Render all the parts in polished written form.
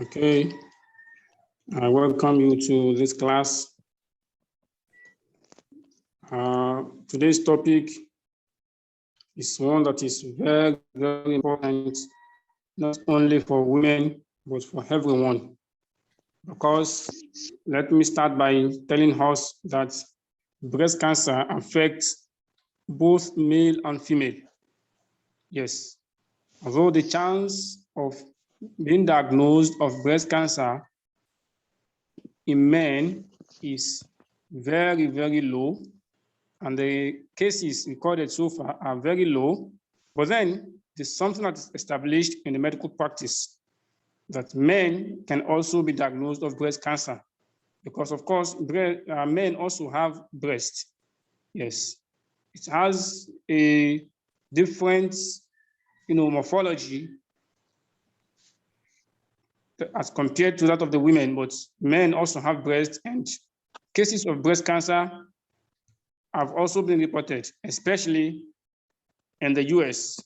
Okay, I welcome you to this class. Today's topic is one that is very, very important, not only for women, but for everyone. Because let me start by telling us that breast cancer affects both male and female. Yes, although the chance of being diagnosed of breast cancer in men is very, very low, and the cases recorded so far are very low. But then there's something that is established in the medical practice that men can also be diagnosed of breast cancer, because of course men also have breast. Yes, it has a different, morphology as compared to that of the women, but men also have breast, and cases of breast cancer have also been reported, especially in the US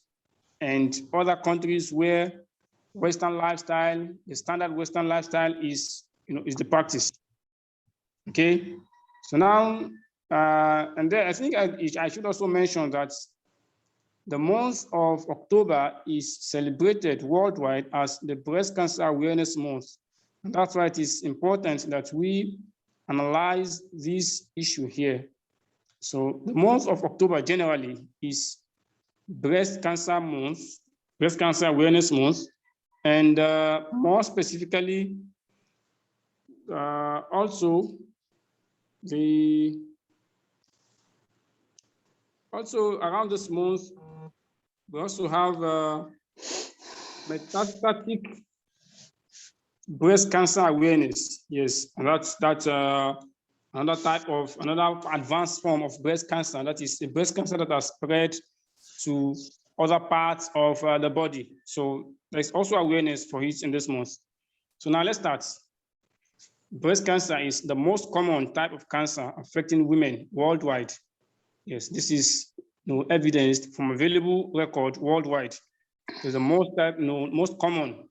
and other countries where Western lifestyle, the standard Western lifestyle is the practice. Okay, so now, and then I think I should also mention that the month of October is celebrated worldwide as the Breast Cancer Awareness Month. And that's why it is important that we analyze this issue here. So the month of October generally is Breast Cancer Month, Breast Cancer Awareness Month, and more specifically, also around this month, we also have metastatic breast cancer awareness. Yes, and that's another advanced form of breast cancer. That is a breast cancer that has spread to other parts of the body. So there's also awareness for it in this month. So now let's start. Breast cancer is the most common type of cancer affecting women worldwide. Yes, this is evidenced from available record worldwide. It's the most common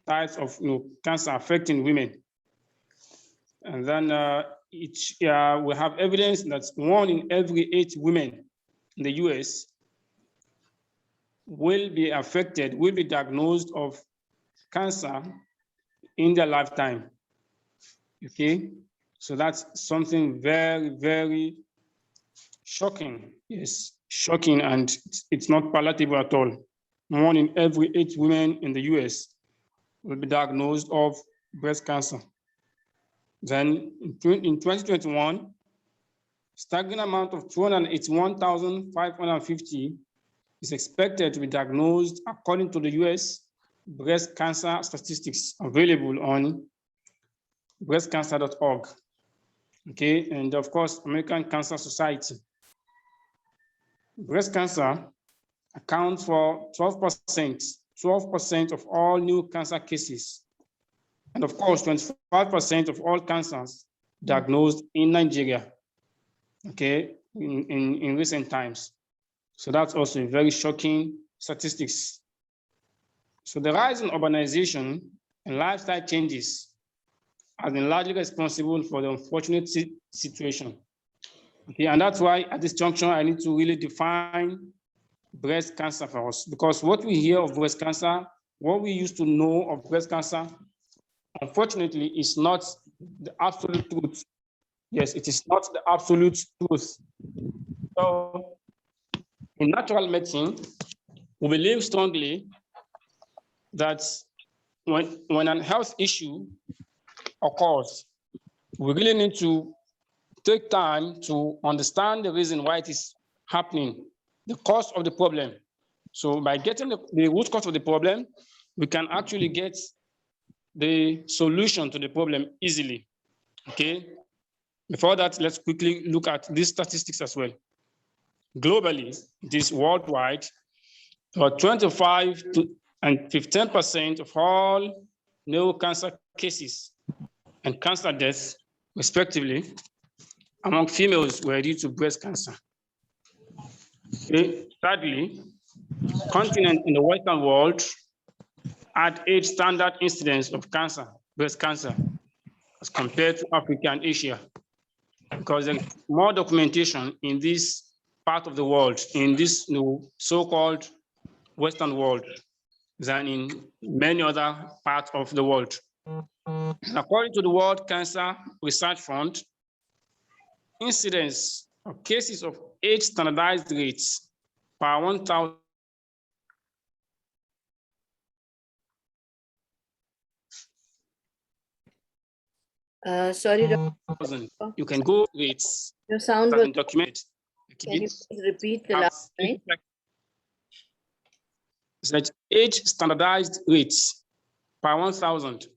types of cancer affecting women. And then we have evidence that 1 in every 8 women in the US will be diagnosed of cancer in their lifetime. Okay, so that's something very, very shocking. Yes, shocking, and it's not palatable at all. 1 in every 8 women in the US will be diagnosed of breast cancer. Then in 2021, staggering amount of 281,550 is expected to be diagnosed according to the US breast cancer statistics available on breastcancer.org. Okay, and of course, American Cancer Society. Breast cancer accounts for 12% of all new cancer cases. And of course, 25% of all cancers diagnosed in Nigeria, okay, in recent times. So that's also a very shocking statistics. So the rise in urbanization and lifestyle changes has been largely responsible for the unfortunate situation. Okay, and that's why at this juncture, I need to really define breast cancer for us, because what we hear of breast cancer, what we used to know of breast cancer, unfortunately, is not the absolute truth. Yes, it is not the absolute truth. So in natural medicine, we believe strongly that when an health issue occurs, we really need to take time to understand the reason why it is happening, the cause of the problem. So by getting the root cause of the problem, we can actually get the solution to the problem easily. Okay. Before that, let's quickly look at these statistics as well. Globally, it is worldwide, 25 and 15% of all new cancer cases and cancer deaths, respectively, among females were due to breast cancer. Okay. Sadly, continents in the Western world at age standard incidence of cancer, breast cancer, as compared to Africa and Asia, because there's more documentation in this part of the world, in this so-called Western world, than in many other parts of the world. According to the World Cancer Research Fund, incidence of cases of age standardized rates per 1,000. Sorry, You can go rates. your sound Has was been documented. Can you please repeat the last line? That age standardized rates per 1,000.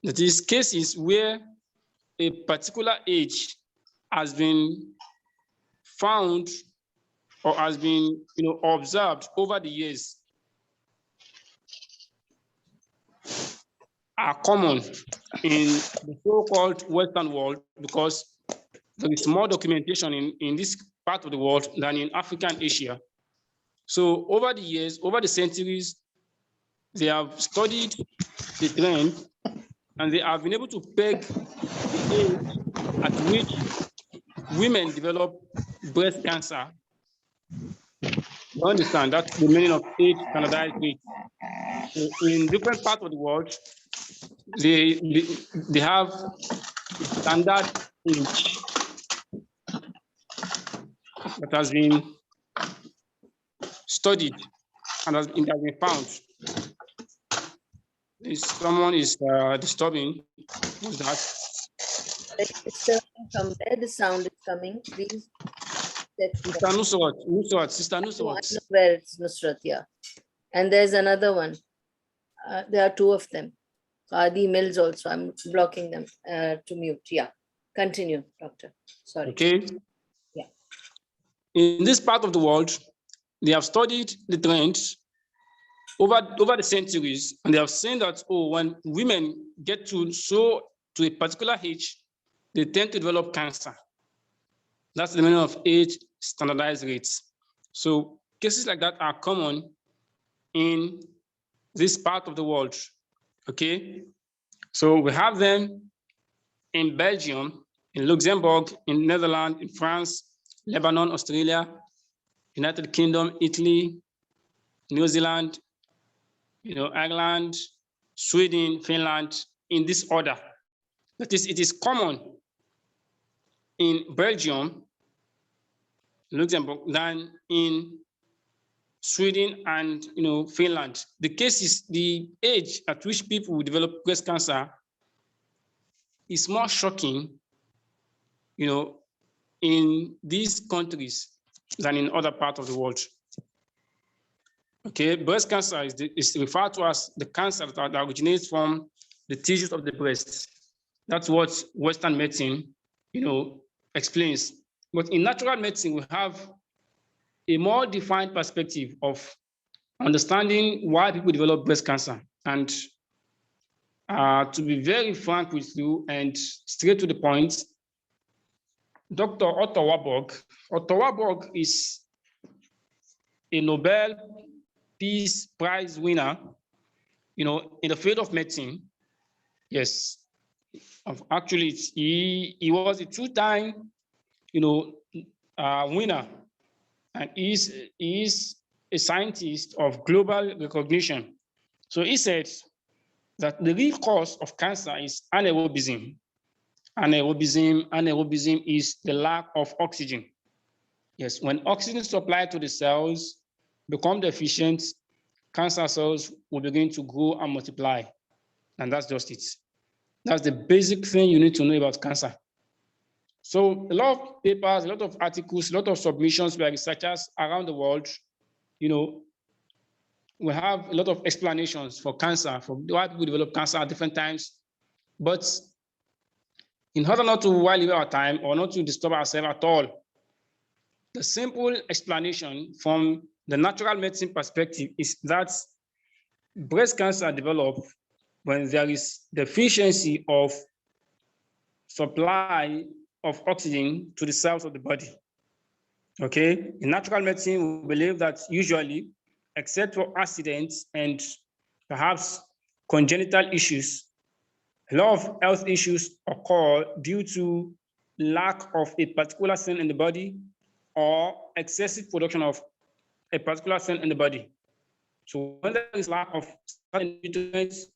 That is cases where a particular age has been found or has been observed over the years are common in the so-called Western world, because there is more documentation in this part of the world than in Africa and Asia. So over the years, over the centuries, they have studied the trend and they have been able to peg the age at which women develop breast cancer. You understand? That's the meaning of age standardized rate. So in different parts of the world, they have standard age that has been studied and has been found. If someone is disturbing, who's that? From where the sound is coming, please. Sister Nusrat, Sister Nusrat. I know where it's Nusrat, yeah. And there's another one. There are two of them. Adi Mills also. I'm blocking them to mute. Yeah. Continue, doctor. Sorry. Okay. Yeah. In this part of the world, they have studied the trends over the centuries, and they have seen that when women get to a particular age, they tend to develop cancer. That's the meaning of age standardized rates. So cases like that are common in this part of the world. Okay, so we have them in Belgium, in Luxembourg, in Netherlands, in France, Lebanon, Australia, United Kingdom, Italy, New Zealand, Ireland, Sweden, Finland, in this order. That is, it is common in Belgium, Luxembourg than in Sweden and Finland. The case is the age at which people develop breast cancer is more shocking, in these countries than in other parts of the world. Okay, breast cancer is referred to as the cancer that originates from the tissues of the breast. That's what Western medicine, explains. But in natural medicine, we have a more defined perspective of understanding why people develop breast cancer. And to be very frank with you and straight to the point, Dr. Otto Warburg is a Nobel Peace Prize winner, in the field of medicine. Yes, actually, he was a two-time, winner, and he is a scientist of global recognition. So he said that the real cause of cancer is anaerobism. Anaerobism is the lack of oxygen. Yes, when oxygen supply to the cells become deficient, cancer cells will begin to grow and multiply. And that's just it. That's the basic thing you need to know about cancer. So a lot of papers, a lot of articles, a lot of submissions by researchers around the world, we have a lot of explanations for cancer, for why people develop cancer at different times. But in order not to while away our time or not to disturb ourselves at all, the simple explanation from the natural medicine perspective is that breast cancer develops when there is deficiency of supply of oxygen to the cells of the body. Okay, in natural medicine, we believe that usually, except for accidents and perhaps congenital issues. A lot of health issues occur due to lack of a particular cell in the body or excessive production of a particular cell in the body. So when there is lack of certain nutrients,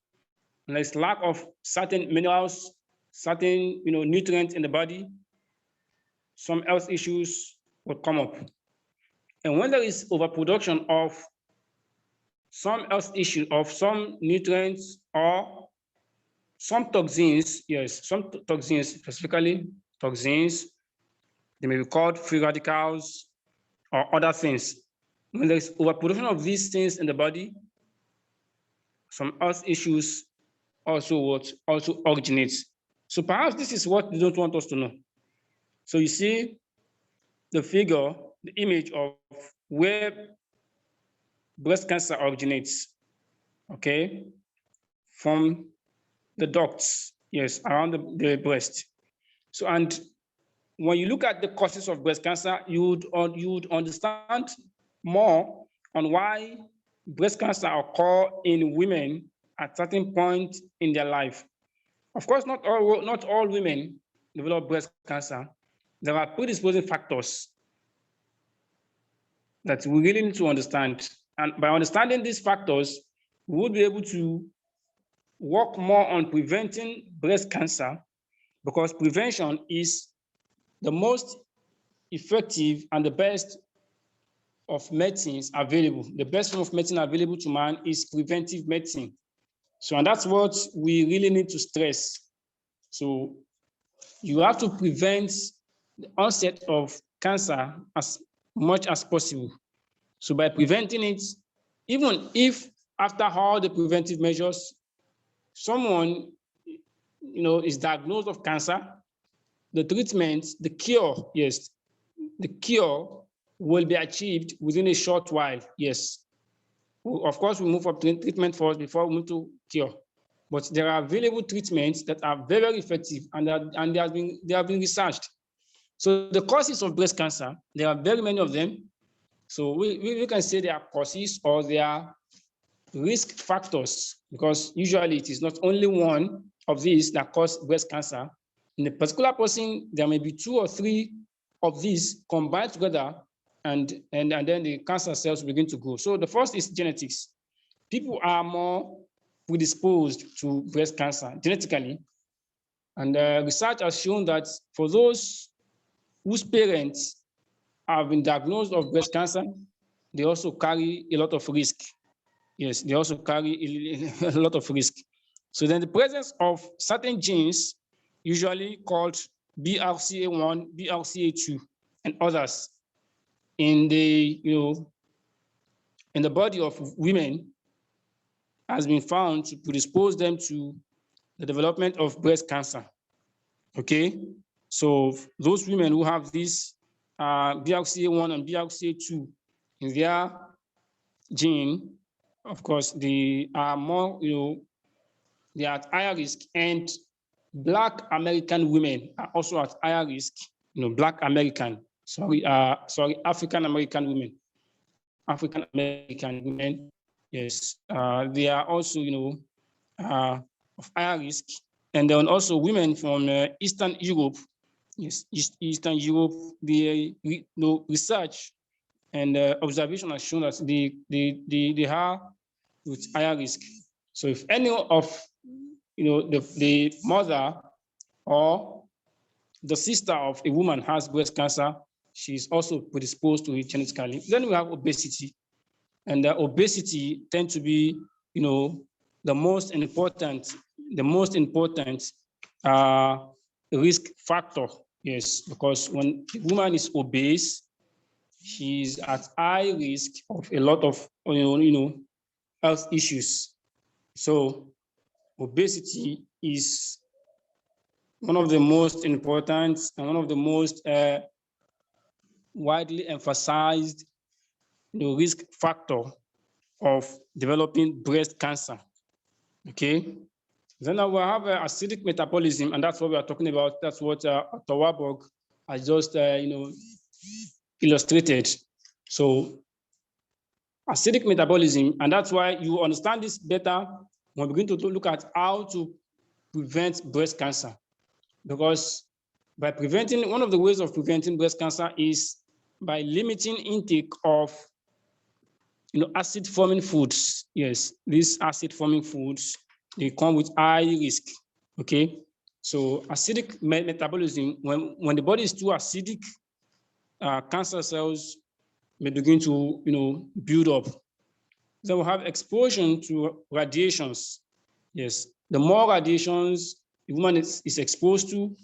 and there is lack of certain minerals, certain nutrients in the body, some health issues will come up. And when there is overproduction of some health issue of some nutrients or some toxins, yes, some toxins, specifically toxins, they may be called free radicals or other things. When there is overproduction of these things in the body, some health issues also originates. So perhaps this is what they don't want us to know. So you see the figure, the image of where breast cancer originates, okay, from the ducts, yes, around the breast. So, and when you look at the causes of breast cancer, you would understand more on why breast cancer occur in women at certain point in their life. Of course, not all women develop breast cancer. There are predisposing factors that we really need to understand. And by understanding these factors, we would be able to work more on preventing breast cancer, because prevention is the most effective and the best of medicines available. The best form of medicine available to man is preventive medicine. So, and that's what we really need to stress. So you have to prevent the onset of cancer as much as possible. So by preventing it, even if after all the preventive measures, someone is diagnosed of cancer, the treatment, the cure, yes, the cure will be achieved within a short while, yes. Of course, we move up to treatment first before we move to cure. But there are available treatments that are very, very effective, and they have been researched. So the causes of breast cancer, there are very many of them. So we can say they are causes or they are risk factors, because usually it is not only one of these that cause breast cancer. In a particular person, there may be 2 or 3 of these combined together, and then the cancer cells begin to grow. So the first is genetics. People are more predisposed to breast cancer genetically. And research has shown that for those whose parents have been diagnosed of breast cancer, they also carry a lot of risk. Yes, they also carry a lot of risk. So then the presence of certain genes, usually called BRCA1, BRCA2, and others in the body of women has been found to predispose them to the development of breast cancer. Okay, so those women who have this BRCA1 and BRCA2 in their gene, of course, they are more, they are at higher risk. And Black American women are also at higher risk. Black American, African American women. African American women, yes, they are also, of higher risk. And then also women from Eastern Europe, yes, Eastern Europe, the research and observation has shown that they are with higher risk. So if any of the mother or the sister of a woman has breast cancer, she's also predisposed to it genetically. Then we have obesity, and obesity tends to be, the most important risk factor. Yes, because when a woman is obese, she's at high risk of a lot of health issues. So obesity is one of the most important and one of the most widely emphasized risk factor of developing breast cancer. Okay. Then we have acidic metabolism, and that's what we are talking about. That's what Dr. Warburg has just illustrated. So acidic metabolism, and that's why you understand this better when we begin to look at how to prevent breast cancer. Because by preventing, one of the ways of preventing breast cancer is by limiting intake of acid-forming foods. Yes, these acid-forming foods, they come with high risk. Okay, so acidic metabolism, when the body is too acidic, cancer cells may begin to build up. Then we have exposure to radiations. Yes, the more radiations the woman is exposed to,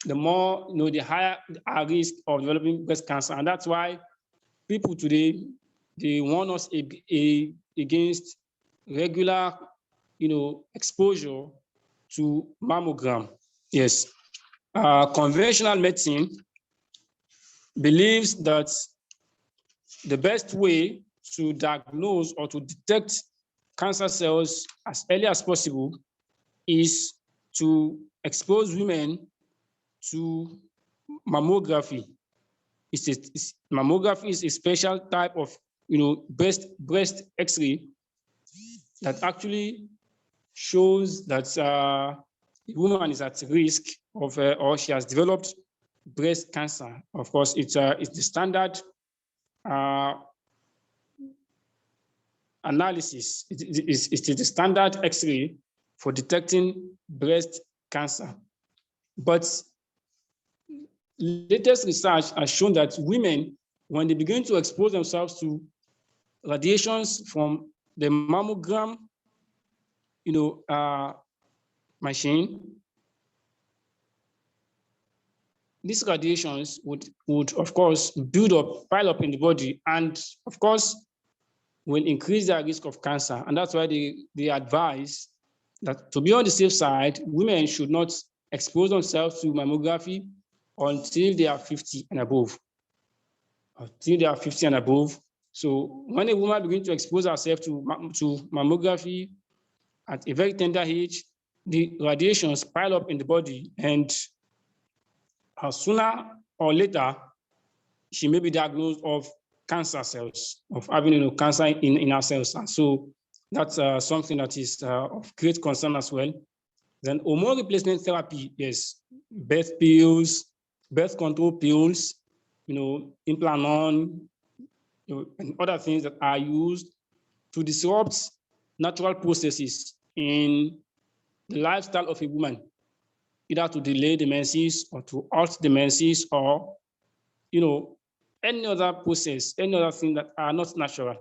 the more the higher risk of developing breast cancer. And that's why people today, they warn us against regular exposure to mammogram. Yes, conventional medicine believes that the best way to diagnose or to detect cancer cells as early as possible is to expose women to mammography. Mammography is a special type of breast X-ray that actually shows that the woman is at risk of or she has developed breast cancer. Of course, it's the standard analysis. It's the standard X-ray for detecting breast cancer. But latest research has shown that women, when they begin to expose themselves to radiations from the mammogram, machine, these radiations would of course pile up in the body, and of course will increase their risk of cancer. And that's why they advise that to be on the safe side, women should not expose themselves to mammography until they are 50 and above. Until they are 50 and above. So when a woman begins to expose herself to mammography at a very tender age, the radiations pile up in the body, and sooner or later, she may be diagnosed of cancer cells, of having cancer in her cells. And so that's something that is of great concern as well. Then hormone replacement therapy, yes, birth pills, birth control pills, Implanon, and other things that are used to disrupt natural processes in the lifestyle of a woman, either to delay the menses or to halt the menses, or any other process, any other thing that are not natural.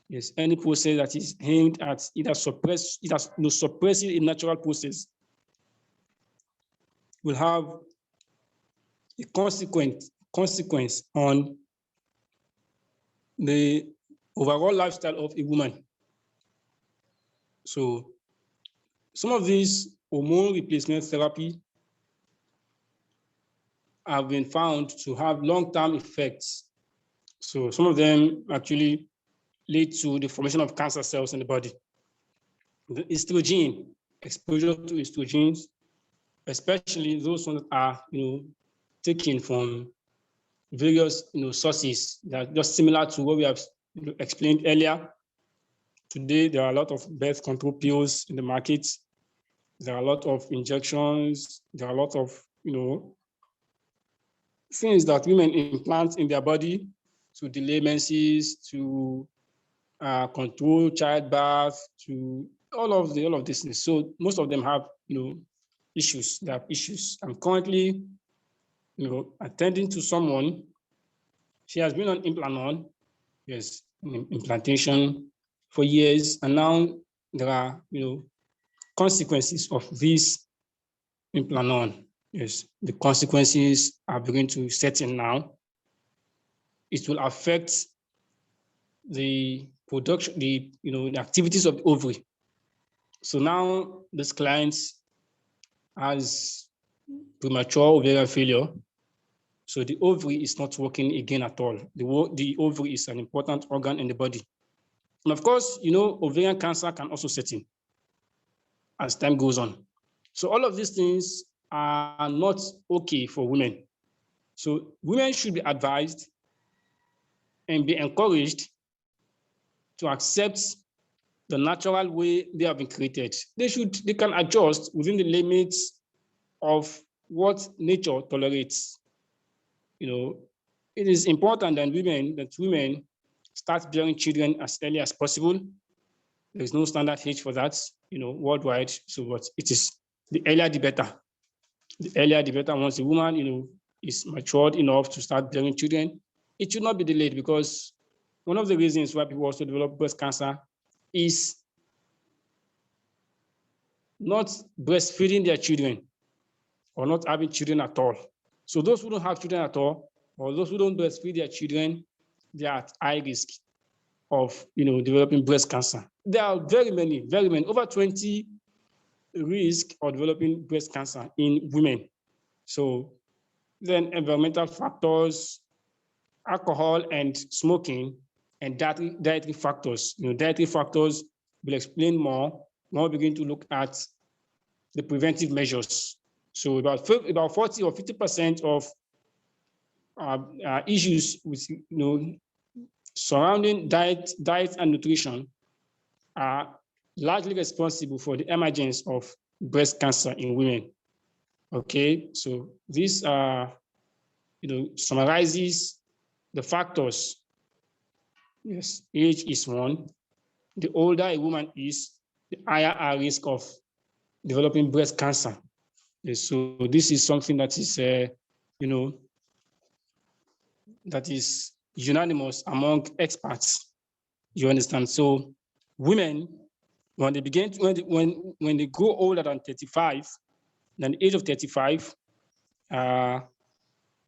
Yes, any process that is aimed at either suppressing a natural process will have a consequence on the overall lifestyle of a woman. So some of these hormone replacement therapy have been found to have long-term effects. So some of them actually lead to the formation of cancer cells in the body. The estrogen, exposure to estrogens, especially those ones that are taken from various sources that are just similar to what we have explained earlier. Today, there are a lot of birth control pills in the market. There are a lot of injections. There are a lot of things that women implant in their body to delay menses, to control childbirth, to all of these things. So most of them have issues. They have issues. I'm currently attending to someone. She has been on Implanon, yes, implantation for years, and now there are consequences of this Implanon. Yes, the consequences are beginning to set in now. It will affect the production, the activities of the ovary. So now this client has premature ovarian failure. So the ovary is not working again at all. The ovary is an important organ in the body. And of course, ovarian cancer can also set in as time goes on. So all of these things are not okay for women. So women should be advised and be encouraged to accept the natural way they have been created. They can adjust within the limits of what nature tolerates. It is important that women start bearing children as early as possible. There is no standard age for that, worldwide. So, but it is the earlier the better. The earlier the better. Once a woman, is matured enough to start bearing children, it should not be delayed, because one of the reasons why people also develop breast cancer is not breastfeeding their children or not having children at all. So those who don't have children at all, or those who don't breastfeed their children, they are at high risk of developing breast cancer. There are very many, over 20 risk of developing breast cancer in women. So then environmental factors, alcohol and smoking, and dietary factors. Dietary factors will explain more when we begin to look at the preventive measures. So about 40 or 50% of issues with surrounding diet and nutrition are largely responsible for the emergence of breast cancer in women. Okay, so this summarizes the factors. Yes, age is one. The older a woman is, the higher our risk of developing breast cancer. Yes, so this is something that is, that is unanimous among experts. You understand? So women, when they when they grow older than 35, than the age of 35,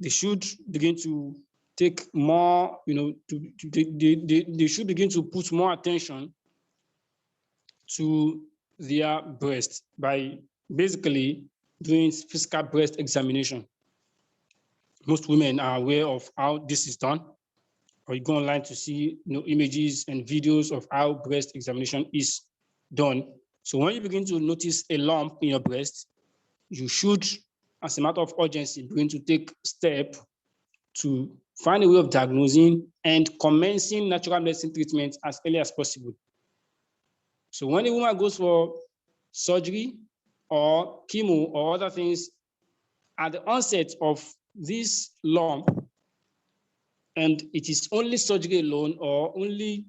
they should begin to take more, they should begin to put more attention to their breast by basically doing physical breast examination. Most women are aware of how this is done, or you go online to see images and videos of how breast examination is done. So when you begin to notice a lump in your breast, you should, as a matter of urgency, begin to take steps to find a way of diagnosing and commencing natural medicine treatment as early as possible. So when a woman goes for surgery or chemo or other things, at the onset of this lump, and it is only surgery alone or only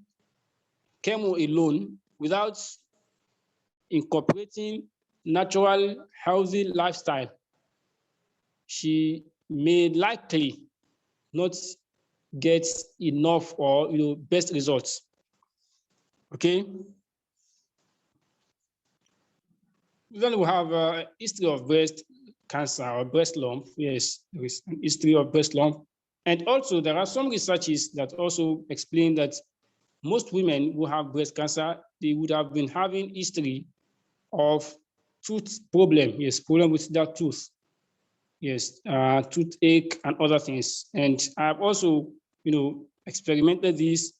chemo alone, without incorporating natural, healthy lifestyle, she may likely not get enough or best results. Okay. Then we have a history of breast cancer or breast lump. Yes, there is a history of breast lump. And also there are some researches that also explain that most women who have breast cancer, they would have been having history of tooth problem. Yes, problem with that tooth. Yes, toothache and other things. And I've also, experimented this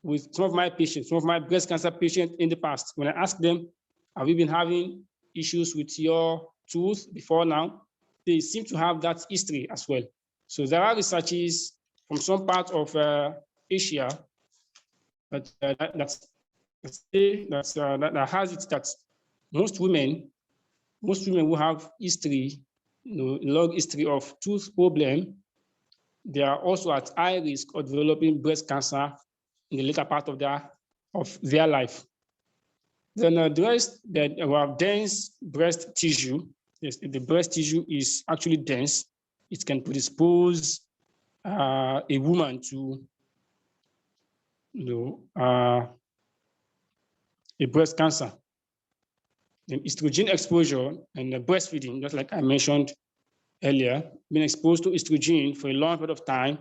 with some of my patients, some of my breast cancer patients in the past. When I ask them, have you been having issues with your tooth before now? They seem to have that history as well. So there are researches from some part of Asia that has it that most women who have history, long history of tooth problem, they are also at high risk of developing breast cancer in the later part of their life. Then the rest, that we have dense breast tissue. Yes, if the breast tissue is actually dense, it can predispose a woman to a breast cancer. Then estrogen exposure and breastfeeding, just like I mentioned earlier, being exposed to estrogen for a long period of time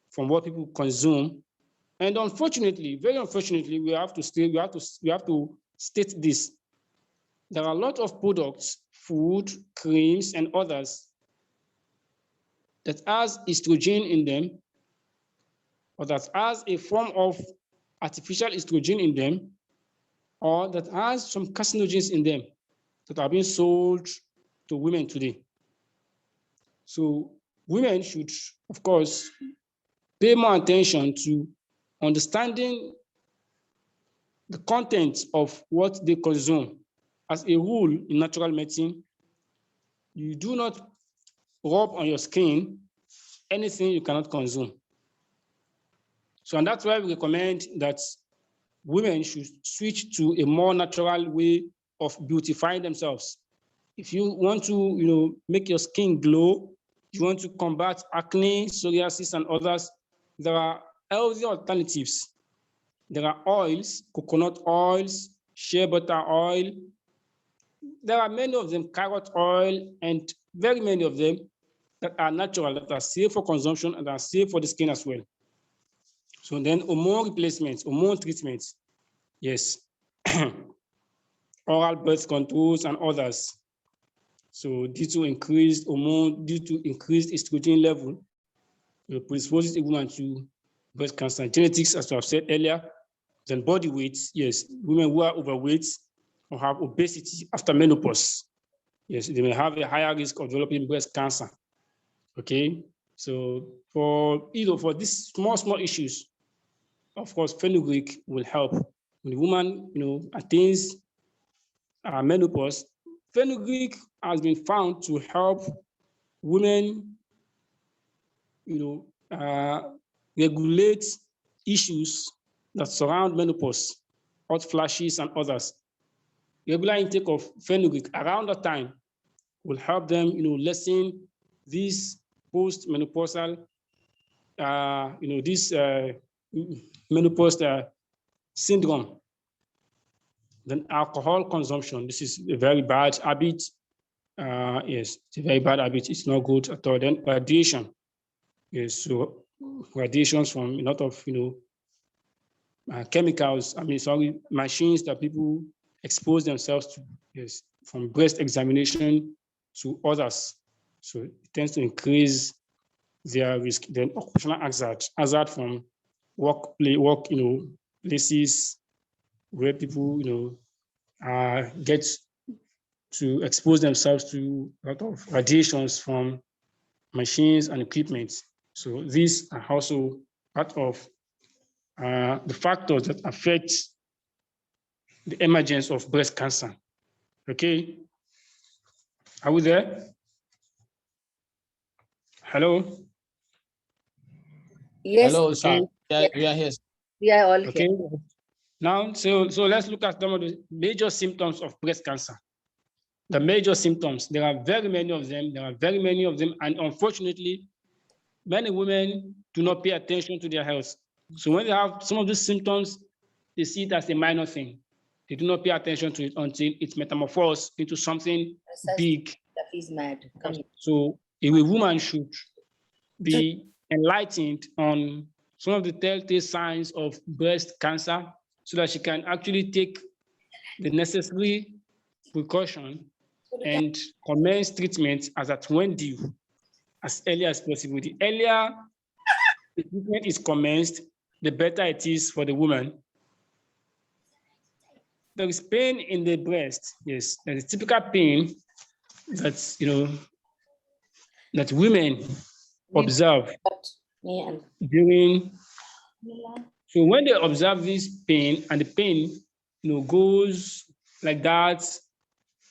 from what people consume. And unfortunately, very unfortunately, we have to state this. There are a lot of products, food, creams, and others that has estrogen in them, or that has a form of artificial estrogen in them, or that has some carcinogens in them that are being sold to women today. So women should, of course, pay more attention to understanding the content of what they consume. As a rule in natural medicine, you do not rub on your skin anything you cannot consume. So, and that's why we recommend that women should switch to a more natural way of beautifying themselves. If you want to, make your skin glow, you want to combat acne, psoriasis, and others, there are healthy alternatives. There are oils, coconut oils, shea butter oil. There are many of them, carrot oil, and very many of them that are natural, that are safe for consumption and are safe for the skin as well. So then hormone replacements, hormone treatments, yes. Oral birth controls and others. So due to increased hormone, due to increased estrogen level, it predisposes a woman to breast cancer. Genetics, as I've said earlier, then body weight, yes. Women who are overweight or have obesity after menopause, yes, they may have a higher risk of developing breast cancer. Okay, so for these small issues, of course, fenugreek will help. When the woman, attains menopause, fenugreek has been found to help women, regulate issues that surround menopause, hot flashes, and others. Regular intake of fenugreek around that time will help them, lessen this post-menopausal, this menopause syndrome. Then alcohol consumption. This is a very bad habit. Yes, it's a very bad habit. It's not good at all. Then radiation. Yes, so radiations from a lot of, chemicals, machines that people expose themselves to, yes, from breast examination to others. So it tends to increase their risk. Then occupational hazard from work, places where people, get to expose themselves to a lot of radiations from machines and equipment. So these are also part of the factors that affect the emergence of breast cancer. Okay, are we there? Hello? Yes. Hello, sir. Okay. We are here. We are all Okay. here. Now, so let's look at some of the major symptoms of breast cancer. The major symptoms, there are very many of them. And unfortunately, many women do not pay attention to their health. So when they have some of these symptoms, they see it as a minor thing. They do not pay attention to it until it's metamorphosed into something big. He's mad. Come here. So a woman should be enlightened on some of the telltale signs of breast cancer so that she can actually take the necessary precaution and commence treatment as at when due, as early as possible. The earlier the treatment is commenced, the better it is for the woman. There is pain in the breast. Yes, there is typical pain that that women observe during. So when they observe this pain and the pain goes like that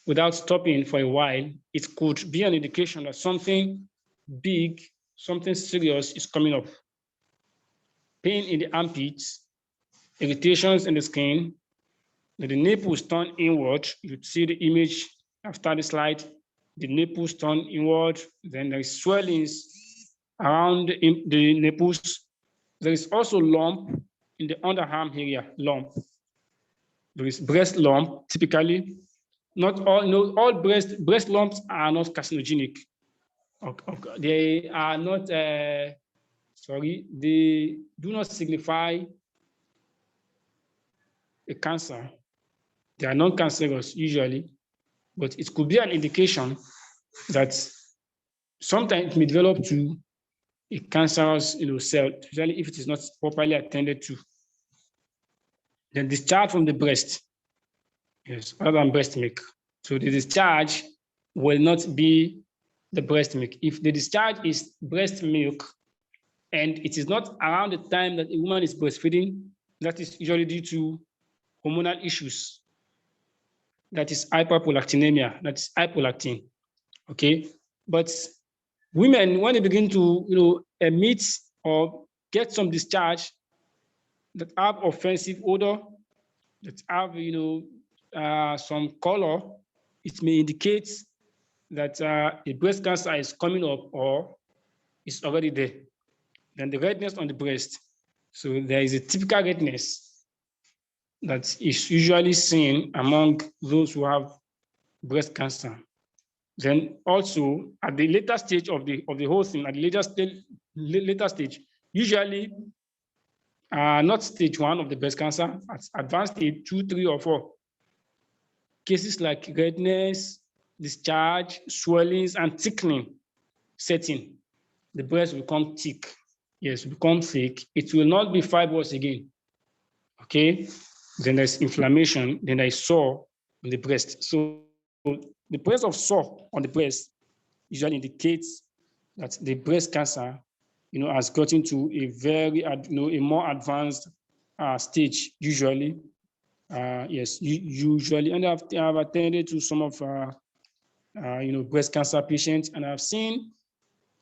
without stopping for a while, it could be an indication that something big, something serious is coming up. Pain in the armpits, irritations in the skin, the nipples turn inward. You see the image after the slide. The nipples turn inward. Then there is swellings around the nipples. There is also lump in the underarm area, lump. There is breast lump, typically. Not all, all breast lumps are not carcinogenic. Okay. They are not, they do not signify a cancer. They are non-cancerous usually, but it could be an indication that sometimes it may develop to a cancerous cell, especially if it is not properly attended to. Then discharge from the breast, yes, other than breast milk. So the discharge will not be the breast milk. If the discharge is breast milk and it is not around the time that a woman is breastfeeding, that is usually due to hormonal issues. That is hyperprolactinemia, that is hypolactin. Okay, but women, when they begin to emit or get some discharge that have offensive odor, that have some color, it may indicate that a breast cancer is coming up or is already there. Then the redness on the breast. So there is a typical redness that is usually seen among those who have breast cancer. Then also at the later stage of the whole thing, at the later stage, usually not stage 1 of the breast cancer, at advanced stage 2, 3, or 4, cases like redness, discharge, swellings, and thickening setting. The breast will become thick. Yes, become thick. It will not be fibrous again. Okay. Then there's inflammation. Then there's sore on the breast. So the presence of sore on the breast usually indicates that the breast cancer, has gotten to a very, a more advanced stage. Usually, yes, usually, and I've attended to some of breast cancer patients, and I've seen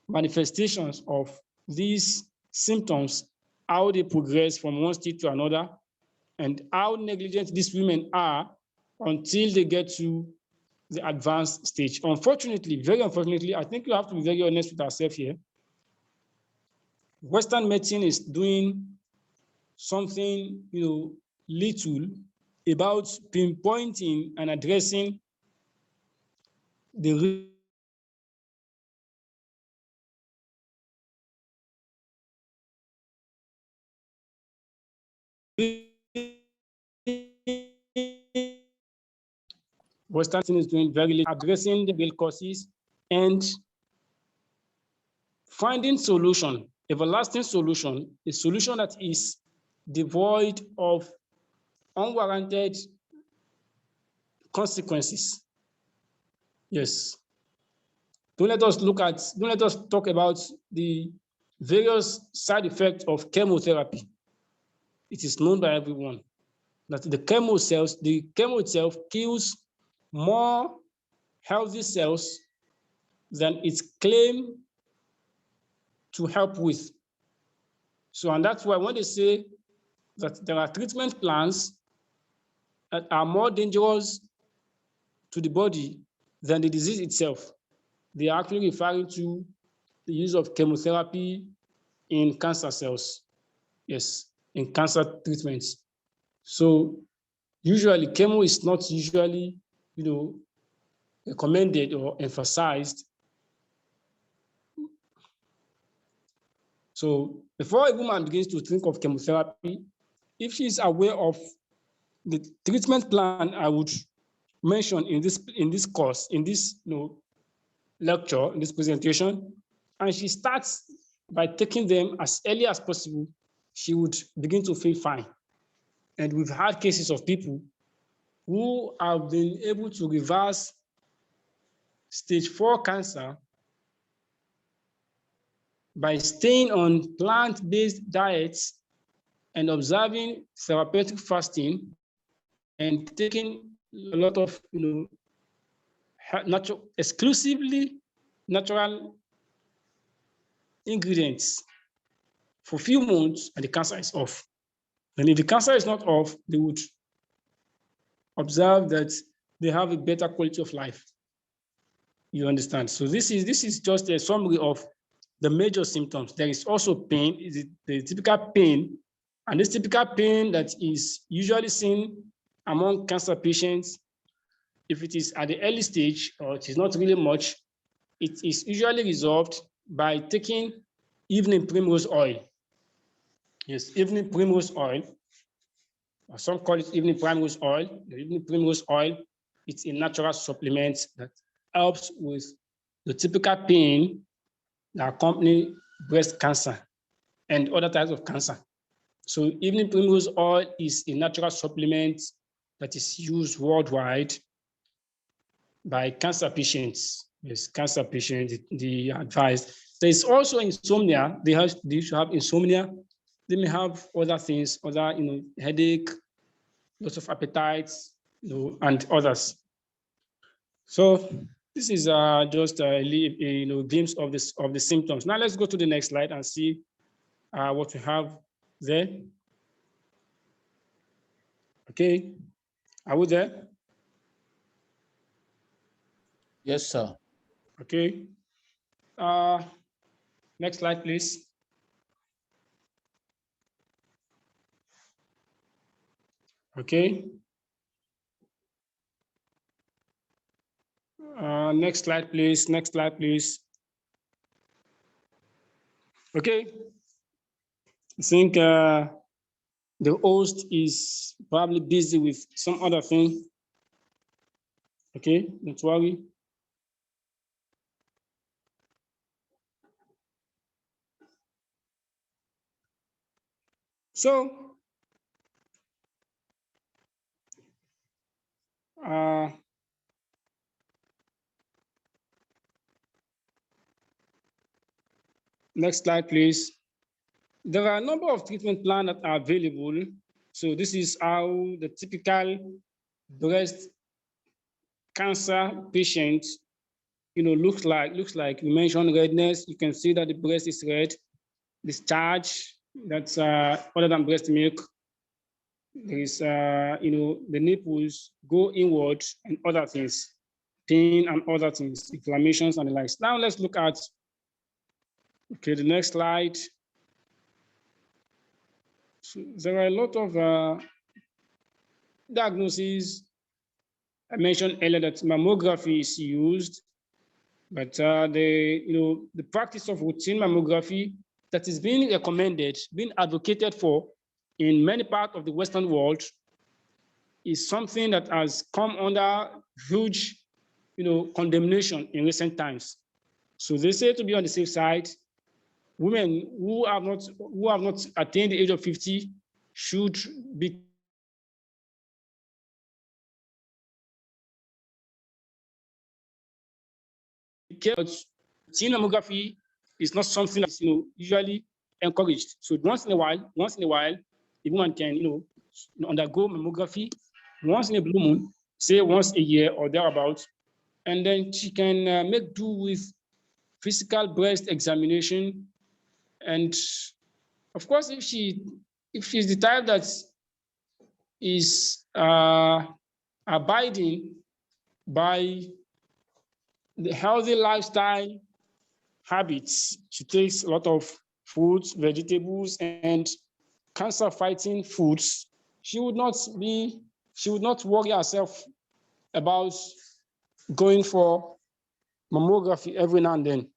manifestations of these symptoms, how they progress from one stage to another, and how negligent these women are until they get to the advanced stage. Unfortunately, very unfortunately, I think we have to be very honest with ourselves here. Western medicine is doing something, little about pinpointing and addressing the Western medicine is doing very little addressing the real causes and finding solution, everlasting solution, a solution that is devoid of unwarranted consequences. Yes. Don't let us talk about the various side effects of chemotherapy. It is known by everyone that the chemo itself kills more healthy cells than its claim to help with. So, and that's why when they say that there are treatment plans that are more dangerous to the body than the disease itself, they are actually referring to the use of chemotherapy in cancer cells. Yes, in cancer treatments. So usually chemo is not usually, recommended or emphasized. So before a woman begins to think of chemotherapy, if she's aware of the treatment plan I would mention in this course, in this lecture, in this presentation, and she starts by taking them as early as possible, she would begin to feel fine. And we've had cases of people who have been able to reverse stage 4 cancer by staying on plant-based diets and observing therapeutic fasting and taking a lot of exclusively natural ingredients for a few months, and the cancer is off. And if the cancer is not off, they would observe that they have a better quality of life. You understand? So this is just a summary of the major symptoms. There is also pain, is the typical pain, and this typical pain that is usually seen among cancer patients. If it is at the early stage or it is not really much, it is usually resolved by taking evening primrose oil. Yes, evening primrose oil. Some call it evening primrose oil. The evening primrose oil, it's a natural supplement that helps with the typical pain that accompany breast cancer and other types of cancer. So evening primrose oil is a natural supplement that is used worldwide by cancer patients. Yes, cancer patients, the advice. There is also insomnia. They should have insomnia. They may have other things, other, headache, loss of appetite, and others. So this is just a glimpse of the symptoms. Now let's go to the next slide and see what we have there. Okay, are we there? Yes, sir. Okay. Next slide, please. Okay. Next slide, please. Next slide, please. Okay. I think the host is probably busy with some other thing. Okay, don't worry. So, next slide, please. There are a number of treatment plans that are available. So this is how the typical breast cancer patient, looks like. We mentioned redness. You can see that the breast is red. Discharge, that's other than breast milk. There is, the nipples go inward and other things, pain and other things, inflammations and the likes. Now let's look at, okay, the next slide. So there are a lot of diagnoses. I mentioned earlier that mammography is used, but the practice of routine mammography that is being recommended, being advocated for in many parts of the Western world is something that has come under huge, condemnation in recent times. So they say, to be on the safe side, women who have not attained the age of 50 should be careful. Routine mammography is not something that's usually encouraged. So once in a while, a woman can undergo mammography once in a blue moon, say once a year or thereabouts, and then she can make do with physical breast examination. And of course, if she's the type that is abiding by the healthy lifestyle habits, she takes a lot of fruits, vegetables, and cancer-fighting foods, she would not worry herself about going for mammography every now and then.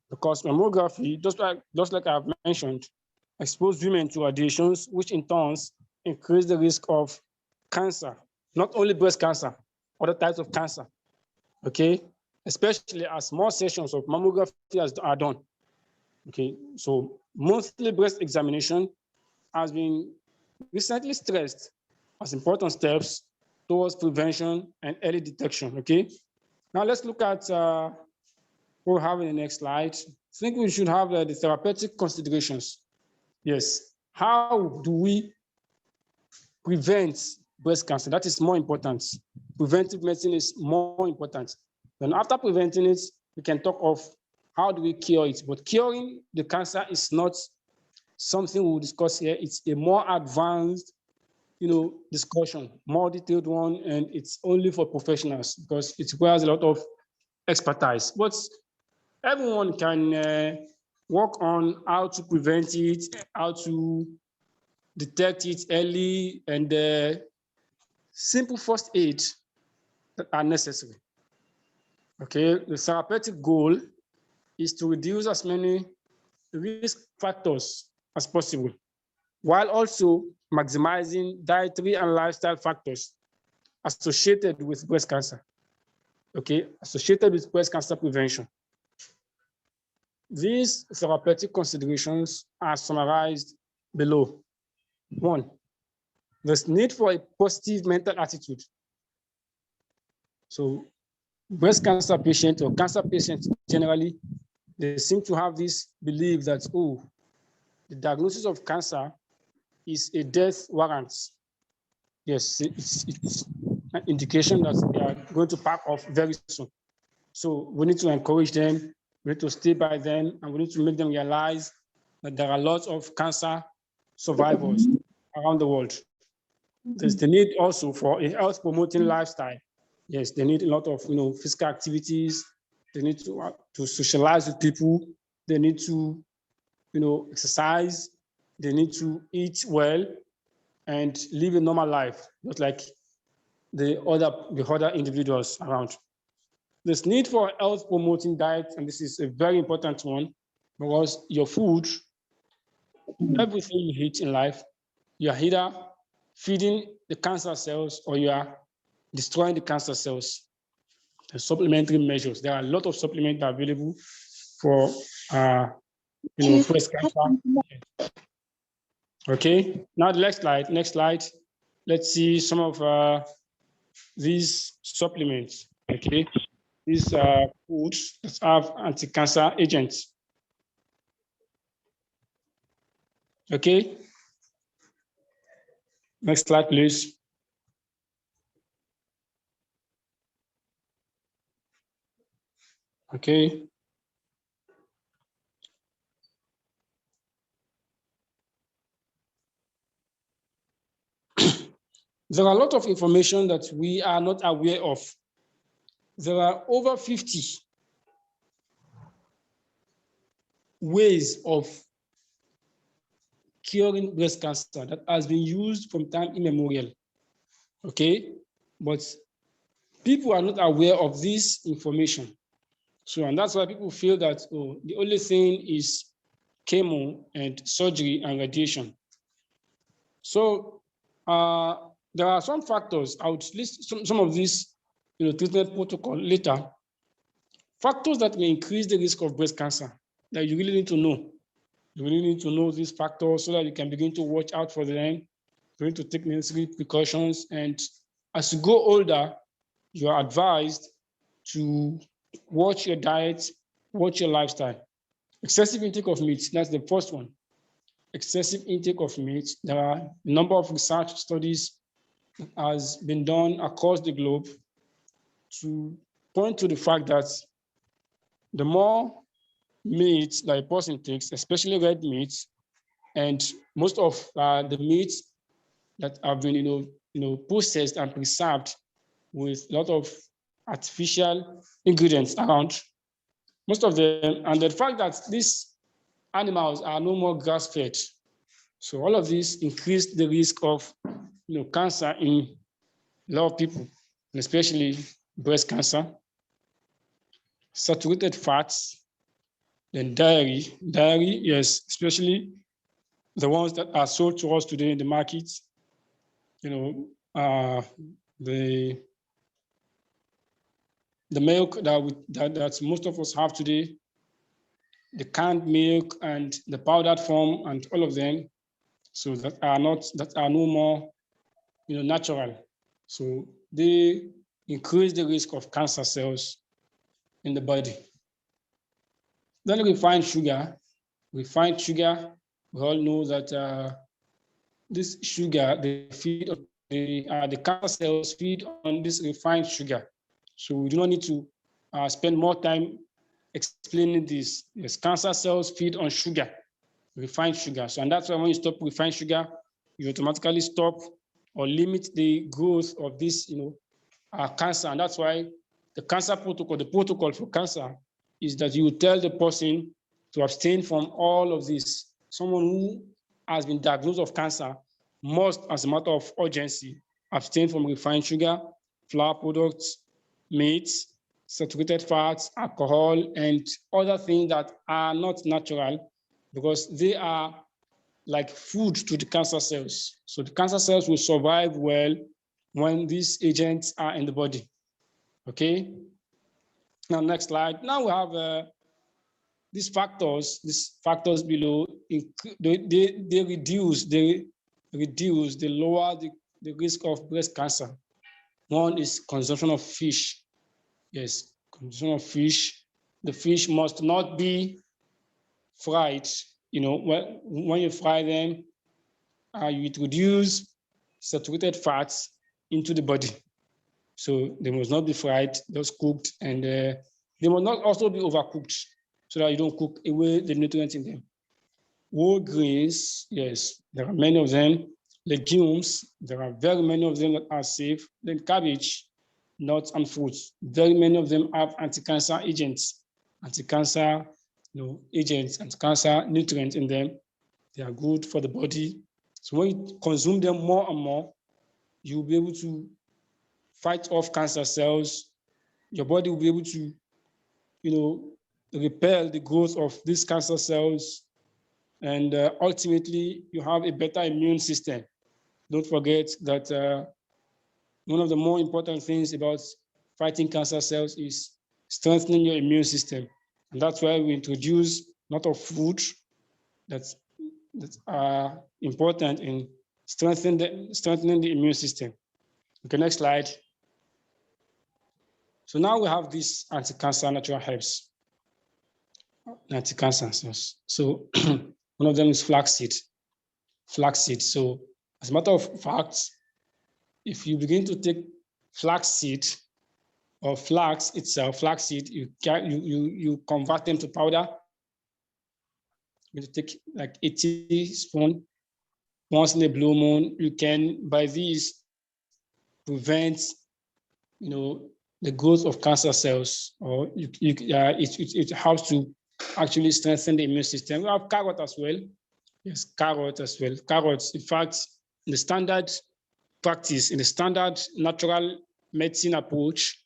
Because mammography, just like I've mentioned, expose women to radiations, which in turn increase the risk of cancer, not only breast cancer, other types of cancer. Okay, especially as more sessions of mammography are done. Okay, so monthly breast examination has been recently stressed as important steps towards prevention and early detection. Okay, now let's look at what we have in the next slide. I think we should have the therapeutic considerations. Yes, how do we prevent breast cancer? That is more important. Preventive medicine is more important. Then after preventing it, we can talk of how do we cure it. But curing the cancer is not something we'll discuss here. It's a more advanced, discussion, more detailed one, and it's only for professionals because it requires a lot of expertise. But everyone can work on how to prevent it, how to detect it early, and simple first aid that are necessary. Okay, the therapeutic goal is to reduce as many risk factors as possible, while also maximizing dietary and lifestyle factors associated with breast cancer. Okay, associated with breast cancer prevention. These therapeutic considerations are summarized below. 1, there's need for a positive mental attitude. So breast cancer patients or cancer patients generally, they seem to have this belief that, the diagnosis of cancer is a death warrant. Yes, it's an indication that they are going to pack off very soon. So we need to encourage them, we need to stay by them, and we need to make them realize that there are lots of cancer survivors around the world. There's the need also for a health promoting lifestyle. Yes, they need a lot of physical activities. They need to socialize with people. They need to exercise. They need to eat well and live a normal life, just like the other individuals around. There's need for health promoting diet, and this is a very important one because your food, everything you eat in life, you are either feeding the cancer cells or you are destroying the cancer cells. The supplementary measures. There are a lot of supplements available for breast cancer. Okay. Now the next slide. Next slide. Let's see some of these supplements. Okay. These are foods that have anti-cancer agents. Okay. Next slide, please. Okay. There are a lot of information that we are not aware of. There are over 50 ways of curing breast cancer that has been used from time immemorial. Okay, but people are not aware of this information. So, and that's why people feel that the only thing is chemo and surgery and radiation. So, there are some factors. I would list some of these, treatment protocol later. Factors that may increase the risk of breast cancer that you really need to know. You really need to know these factors so that you can begin to watch out for them, begin to take necessary precautions. And as you go older, you are advised to watch your diet, watch your lifestyle. Excessive intake of meat, that's the first one. Excessive intake of meat. There are a number of research studies that has been done across the globe to point to the fact that the more meat that a person takes, especially red meat, and most of the meats that have been, processed and preserved with a lot of artificial ingredients around, most of them, and the fact that these animals are no more grass-fed. So all of this increase the risk of, cancer in a lot of people, and especially breast cancer. Saturated fats, then dairy, yes, especially the ones that are sold to us today in the market, the milk that most of us have today, the canned milk and the powdered form and all of them, so that are no more, natural. So they increase the risk of cancer cells in the body. Then refined sugar. Refined sugar, we all know that this sugar, the cancer cells feed on this refined sugar. So we do not need to spend more time explaining this. Yes, cancer cells feed on sugar, refined sugar. So, and that's why when you stop refined sugar, you automatically stop or limit the growth of this, cancer. And that's why the cancer protocol, the protocol for cancer, is that you tell the person to abstain from all of this. Someone who has been diagnosed of cancer must, as a matter of urgency, abstain from refined sugar, flour products, meats, saturated fats, alcohol, and other things that are not natural, because they are like food to the cancer cells. So the cancer cells will survive well when these agents are in the body. Okay. Now, next slide. Now we have these factors below. They lower the risk of breast cancer. One is consumption of fish. Yes, consumption of fish. The fish must not be fried. When you fry them, you introduce saturated fats into the body. So they must not be fried, just cooked, and they must not also be overcooked so that you don't cook away the nutrients in them. Whole grains, yes, there are many of them. Legumes, there are very many of them that are safe. Then cabbage, nuts, and fruits. Very many of them have anti-cancer agents, anti-cancer agents, anti-cancer nutrients in them. They are good for the body. So when you consume them more and more, you'll be able to fight off cancer cells. Your body will be able to, repel the growth of these cancer cells. And ultimately, you have a better immune system. Don't forget that one of the more important things about fighting cancer cells is strengthening your immune system. And that's why we introduce a lot of food that are important in strengthening the immune system. Okay, next slide. So now we have these anti-cancer natural herbs, anti-cancer cells. So one of them is flaxseed. Flaxseed. So as a matter of fact, if you begin to take flaxseed or flax itself, flaxseed, you convert them to powder. You take like 80 teaspoons once in a blue moon. You can, by these, prevent, the growth of cancer cells, or it helps to actually strengthen the immune system. We have carrot as well. Yes, carrot as well. Carrots, in fact, in the standard practice, in the standard natural medicine approach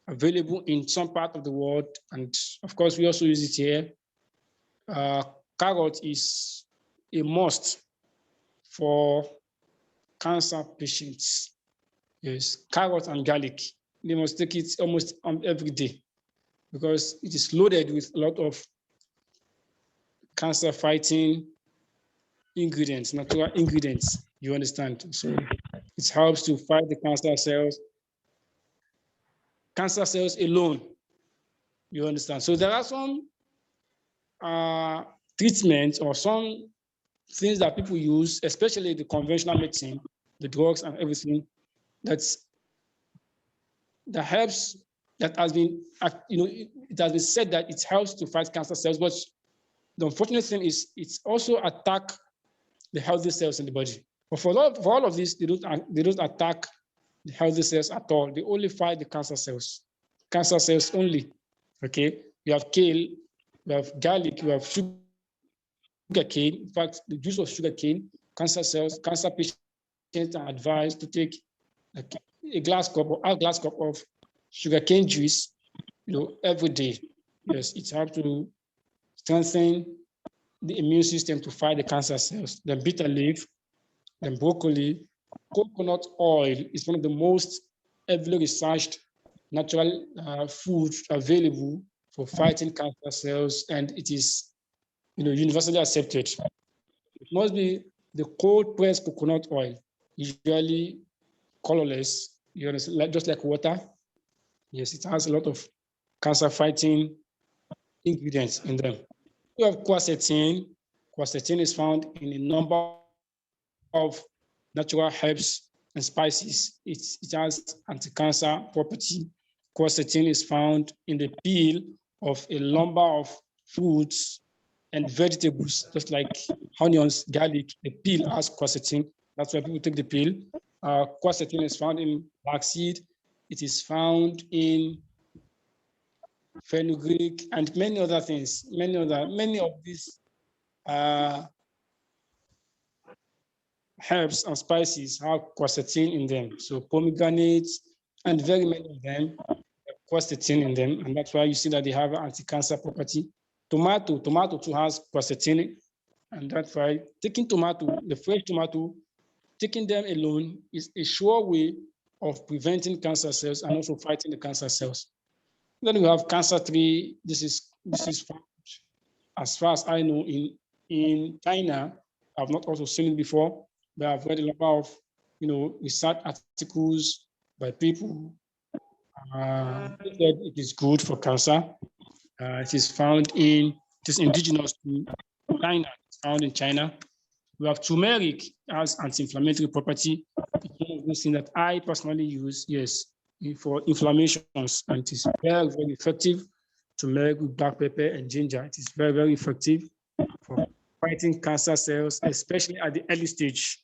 available in some part of the world, and of course, we also use it here. Carrot is a must for cancer patients. Yes, carrot and garlic. They must take it almost every day because it is loaded with a lot of cancer-fighting ingredients, natural ingredients. You understand? So it helps to fight the cancer cells. Cancer cells alone. You understand? So there are some treatments or some things that people use, especially the conventional medicine, the drugs and everything, that helps, that has been, it has been said that it helps to fight cancer cells, but the unfortunate thing is it's also attack the healthy cells in the body. But for all of this, they don't attack the healthy cells at all. They only fight the cancer cells only. Okay, you have kale, you have garlic, you have sugar cane. In fact, the juice of sugar cane, cancer patients are advised to take a glass cup or a glass cup of sugar cane juice, every day. Yes, it helps to strengthen the immune system to fight the cancer cells. Then bitter leaf, then broccoli. Coconut oil is one of the most heavily researched natural foods available for fighting cancer cells, and it is universally accepted. It must be the cold pressed coconut oil, usually colorless, just like water. Yes, it has a lot of cancer fighting ingredients in them. We have quercetin. Quercetin is found in a number of natural herbs and spices. It has anti-cancer property. Quercetin is found in the peel of a number of fruits and vegetables, just like onions, garlic. The peel has quercetin. That's why people take the peel. Quercetin is found in flaxseed. It is found in fenugreek and many other things. Many of these herbs and spices have quercetin in them. So pomegranates and very many of them have quercetin in them, and that's why you see that they have anti-cancer property. Tomato too has quercetin, and that's why taking the fresh tomato, taking them alone is a sure way of preventing cancer cells and also fighting the cancer cells. Then we have cancer tree. This is found, as far as I know, in China. I've not also seen it before, but I've read a lot of research articles by people. They said it is good for cancer. It is indigenous to China. It's found in China. We have turmeric as anti-inflammatory property. It's one of those things that I personally use, yes, for inflammations, and it is very, very effective. Turmeric with black pepper and ginger. It is very, very effective for fighting cancer cells, especially at the early stage.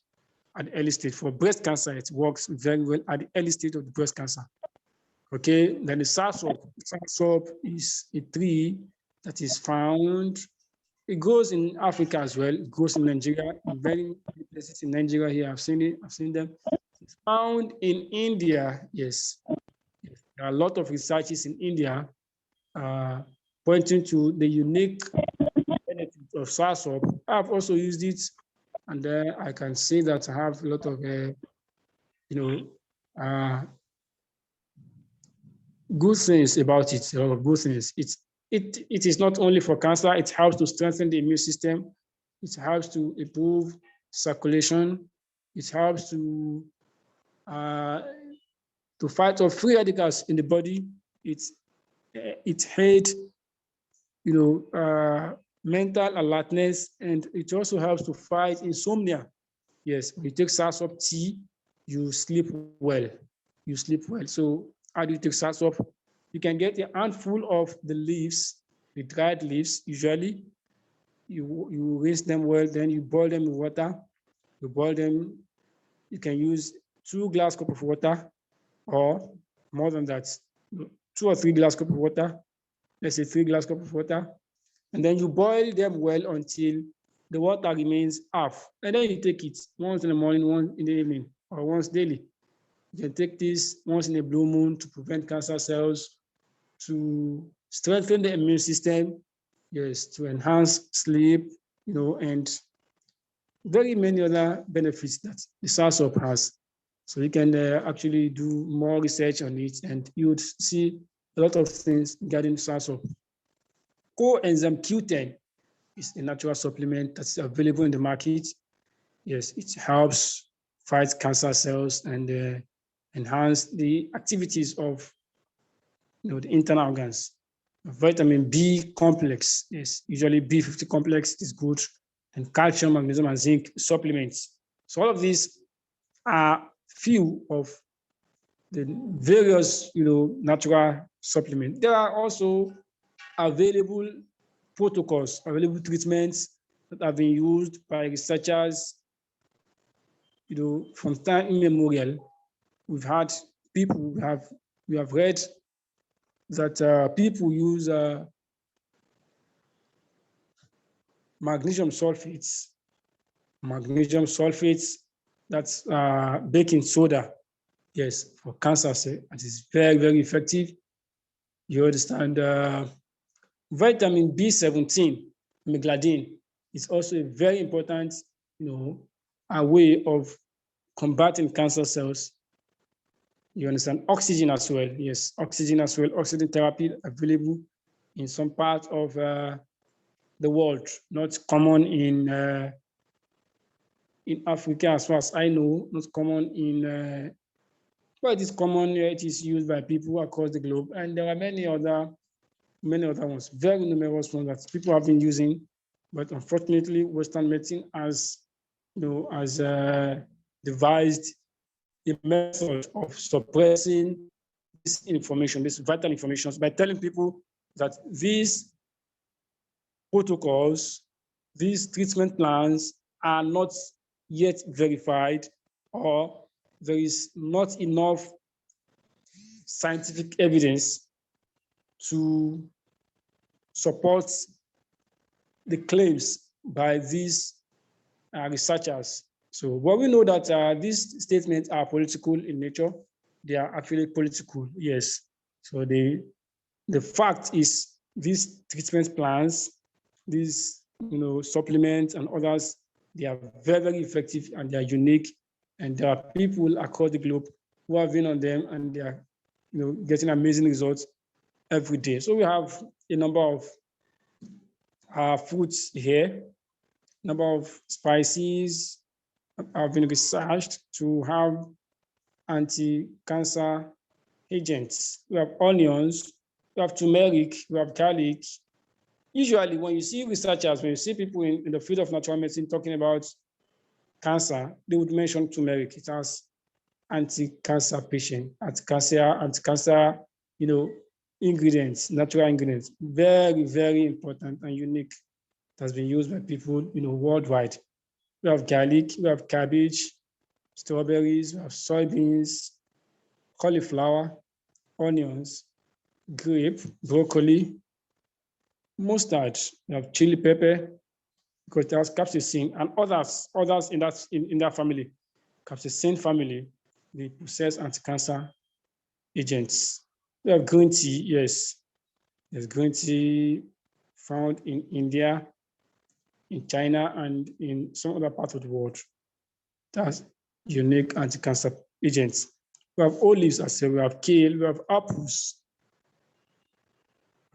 At the early stage for breast cancer, it works very well at the early stage of the breast cancer. Okay, then the soursop. Soursop is a tree that is found. It grows in Africa as well. It grows in Nigeria, in very many places in Nigeria here. I've seen it. I've seen them. It's found in India. Yes, there are a lot of researches in India pointing to the unique benefits of soursop. I've also used it, and I can say that I have a lot of, good things about it. A lot of good things. It is not only for cancer. It helps to strengthen the immune system. It helps to improve circulation. It helps to fight off free radicals in the body. It aids, mental alertness, and it also helps to fight insomnia. Yes, when you take soursop tea, you sleep well. You sleep well. So how do you take soursop? You can get a handful of the leaves, the dried leaves. Usually, you rinse them well, then you boil them in water. You boil them. You can use 2 glass cup of water, or more than that, 2 or 3 glass cup of water. Let's say 3 glass cup of water, and then you boil them well until the water remains half, and then you take it once in the morning, once in the evening, or once daily. You can take this once in a blue moon to prevent cancer cells, to strengthen the immune system, yes, to enhance sleep, and very many other benefits that the soursop has. So you can actually do more research on it, and you would see a lot of things regarding soursop. Coenzyme Q10 is a natural supplement that's available in the market. Yes, it helps fight cancer cells and enhance the activities of the internal organs. Vitamin B complex is usually B50 complex is good, and calcium, magnesium, and zinc supplements. So all of these are few of the various natural supplements. There are also available protocols, available treatments that have been used by researchers, from time immemorial. We've had people, we have read that people use magnesium sulfates, that's baking soda, yes, for cancer. It is very, very effective. You understand? Vitamin B17, migladine, is also a very important, a way of combating cancer cells. You understand? Oxygen as well, yes, oxygen as well. Oxygen therapy available in some parts of the world, not common in Africa, as far as I know, not common in, but it is common. It is used by people across the globe, and there are many other ones, very numerous ones that people have been using, but unfortunately, Western medicine has, devised a method of suppressing this information, this vital information, by telling people that these protocols, these treatment plans are not yet verified, or there is not enough scientific evidence to support the claims by these researchers. So, but we know that these statements are political in nature. They are actually political, yes. So the fact is, these treatment plans, these supplements and others, they are very, very effective, and they are unique. And there are people across the globe who have been on them, and they are getting amazing results every day. So we have a number of foods here, number of spices have been researched to have anti-cancer agents. We have onions, we have turmeric, we have garlic. Usually when you see researchers, when you see people in the field of natural medicine talking about cancer, they would mention turmeric. It has anti-cancer anti-cancer, ingredients, natural ingredients, very, very important and unique. It has been used by people, worldwide. We have garlic, we have cabbage, strawberries, we have soybeans, cauliflower, onions, grape, broccoli, mustard, we have chili pepper, because it has capsaicin, and others in that family, capsaicin family, they possess anti-cancer agents. We have green tea, yes. There's green tea found in India, in China, and in some other parts of the world. That's unique anti-cancer agents. We have olives, as well, we have kale, we have apples.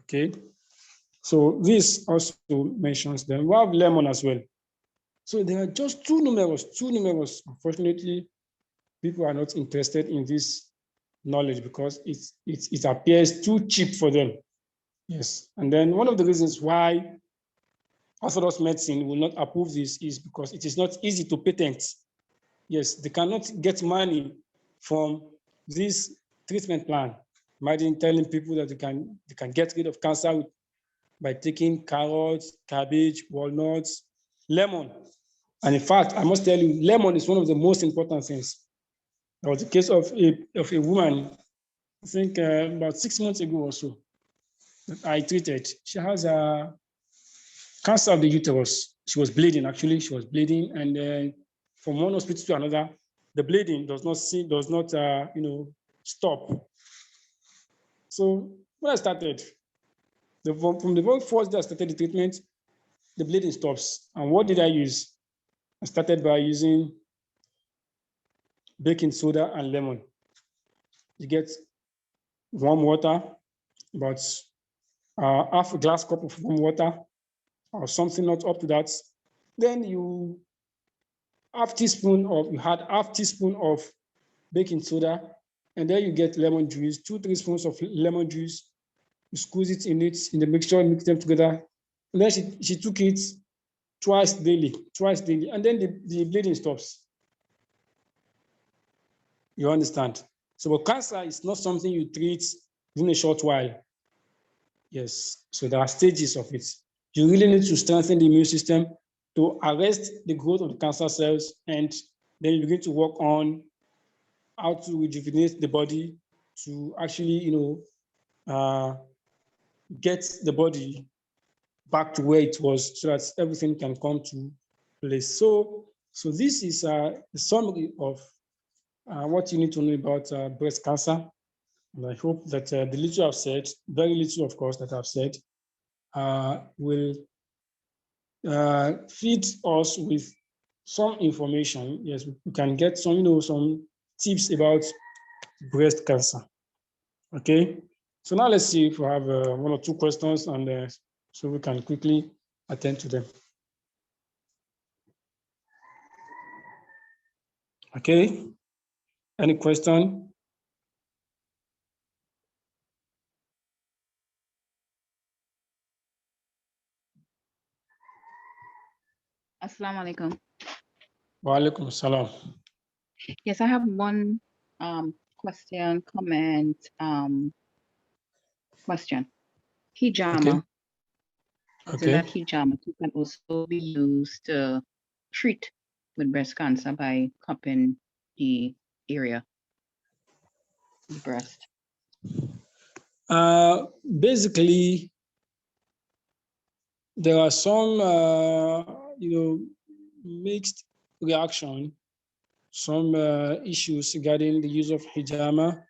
Okay, so this also mentions them. We have lemon as well. So they are just too numerous. Unfortunately, people are not interested in this knowledge because it appears too cheap for them. Yes, and then one of the reasons why Orthodox medicine will not approve this is because it is not easy to patent. Yes, they cannot get money from this treatment plan. Imagine telling people that they can get rid of cancer by taking carrots, cabbage, walnuts, lemon. And in fact, I must tell you, lemon is one of the most important things. There was a case of a woman, I think about 6 months ago or so, that I treated. She has a cancer of the uterus. She was bleeding, actually. She was bleeding. And from one hospital to another, the bleeding does not stop. So when I started, from the very first day I started the treatment, the bleeding stops. And what did I use? I started by using baking soda and lemon. You get warm water, about half a glass cup of warm water or something not up to that. Then you add half teaspoon of baking soda, and then you get lemon juice, 2-3 spoons of lemon juice. You squeeze it in the mixture, and mix them together. And then she took it twice daily, and then the bleeding stops. You understand? So, but cancer is not something you treat within a short while. Yes, so there are stages of it. You really need to strengthen the immune system to arrest the growth of the cancer cells, and then you begin to work on how to rejuvenate the body to actually, get the body back to where it was, so that everything can come to place. So this is a summary of what you need to know about breast cancer. And I hope that the little I've said, very little, of course, that I've said, will feed us with some information. Yes, we can get some tips about breast cancer. Okay, so now let's see if we have 1 or 2 questions, and so we can quickly attend to them. Okay, any question? Assalamu alaikum. Wa alaikum salam. Yes, I have one question, comment, question. Hijama. So that hijama can also be used to treat with breast cancer by cupping the area, the breast. Basically, there are some, mixed reaction, some issues regarding the use of hijama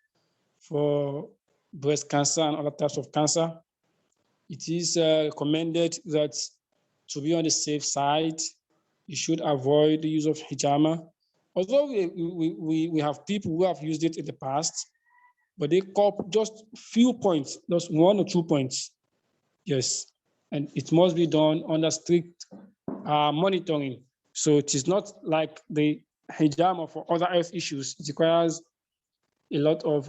for breast cancer and other types of cancer. It is recommended that to be on the safe side, you should avoid the use of hijama. Although we have people who have used it in the past, but they cop just few points, just 1 or 2 points. Yes, and it must be done under strict monitoring. So it is not like the hijama for other health issues. It requires a lot of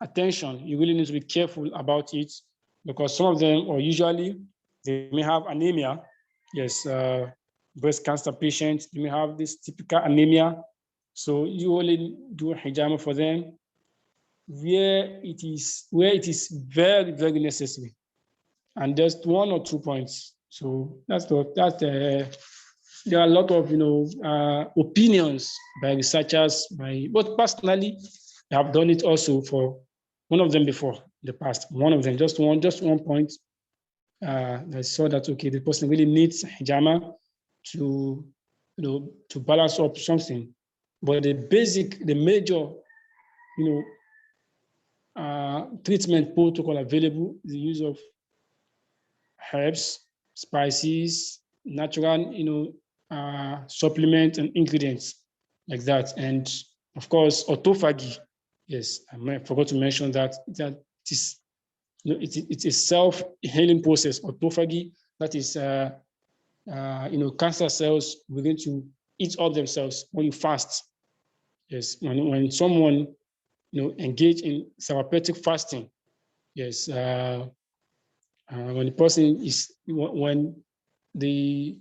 attention. You really need to be careful about it, because some of them, or usually, they may have anemia. Yes, breast cancer patients. They may have this typical anemia. So you only do hijama for them where it is very, very necessary. And just 1 or 2 points. So there are a lot of opinions by researchers, but personally, I have done it also for one of them before in the past. One of them, just one point. I saw that okay, the person really needs hijama to balance up something. But the major treatment protocol available is the use of herbs, spices, natural, supplement and ingredients like that. And of course, autophagy. Yes, I forgot to mention that it's a self-healing process. Autophagy, that is, cancer cells begin to eat up themselves when you fast. Yes, when someone engage in therapeutic fasting. Yes, when the person when the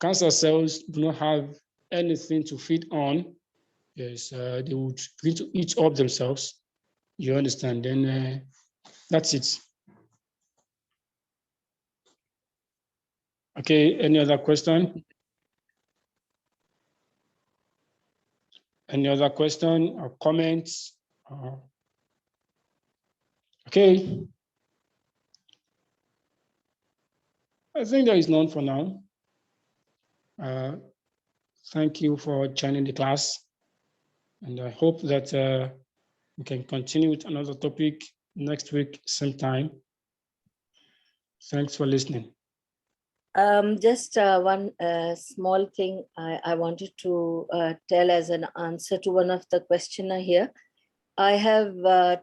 cancer cells do not have anything to feed on, yes, they would begin to eat up themselves. You understand? Then that's it. Okay, any other question? Any other question or comments? Okay. I think there is none for now. Thank you for joining the class. And I hope that we can continue with another topic next week, same time. Thanks for listening. Just one small thing I wanted to tell as an answer to one of the questioner here. I have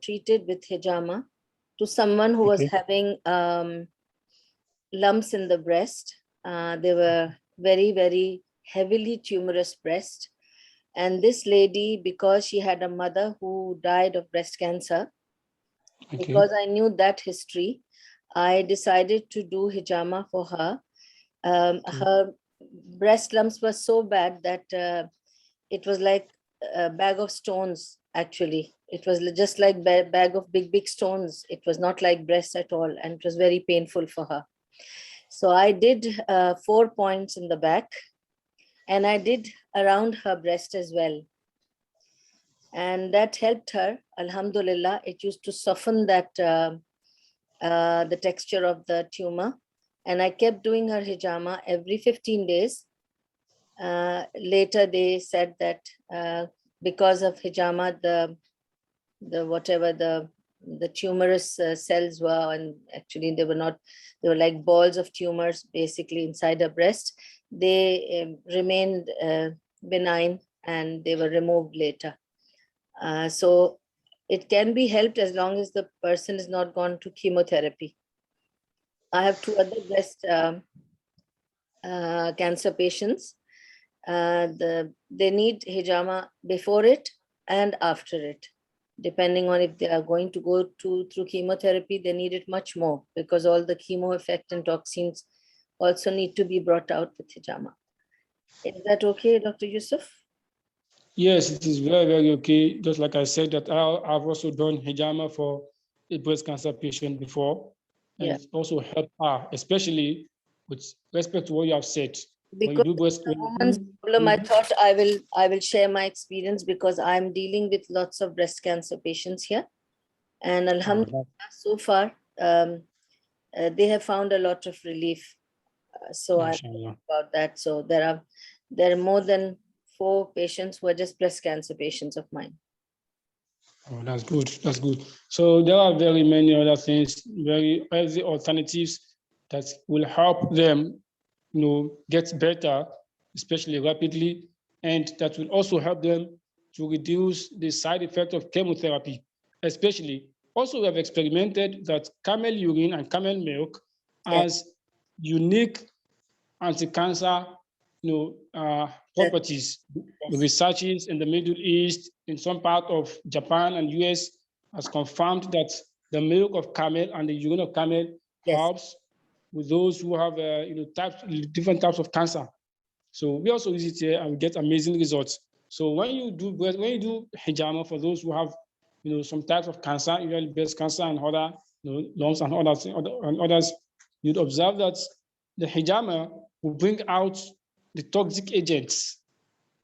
treated with hijama to someone who was having lumps in the breast. They were very, very heavily tumorous breast. And this lady, because she had a mother who died of breast cancer, because I knew that history, I decided to do hijama for her. Her breast lumps were so bad that it was like a bag of stones, actually. It was just like bag of big stones. It was not like breast at all. And it was very painful for her. So I did 4 points in the back and I did around her breast as well. And that helped her, alhamdulillah. It used to soften that the texture of the tumor. And I kept doing her hijama every 15 days. Later, they said that because of hijama, the tumorous cells were, and actually they were like balls of tumors basically inside her breast. They remained benign and they were removed later. So it can be helped as long as the person is not gone to chemotherapy. I have 2 other breast cancer patients. They need hijama before it and after it. Depending on if they are going to go through chemotherapy, they need it much more because all the chemo effect and toxins also need to be brought out with hijama. Is that okay, Dr. Yusuf? Yes, it is very, very okay. Just like I said, that I've also done hijama for a breast cancer patient before. And it also helped her, especially with respect to what you have said. Because the woman's problem, I thought I will share my experience because I'm dealing with lots of breast cancer patients here. And alhamdulillah, so far, they have found a lot of relief. So I'm happy about that. So there are more than 4 patients who are just breast cancer patients of mine. Oh, that's good. That's good. So there are very many other things, very healthy alternatives that will help them, get better, especially rapidly, and that will also help them to reduce the side effect of chemotherapy, especially. Also, we have experimented that camel urine and camel milk has unique anti-cancer, properties. Researchers in the Middle East, in some part of Japan and US, has confirmed that the milk of camel and the urine of camel helps with those who have different types of cancer. So we also use it here and we get amazing results. So when you do hijama, for those who have, some types of cancer, usually breast cancer and other, lungs and others, you'd observe that the hijama will bring out the toxic agents.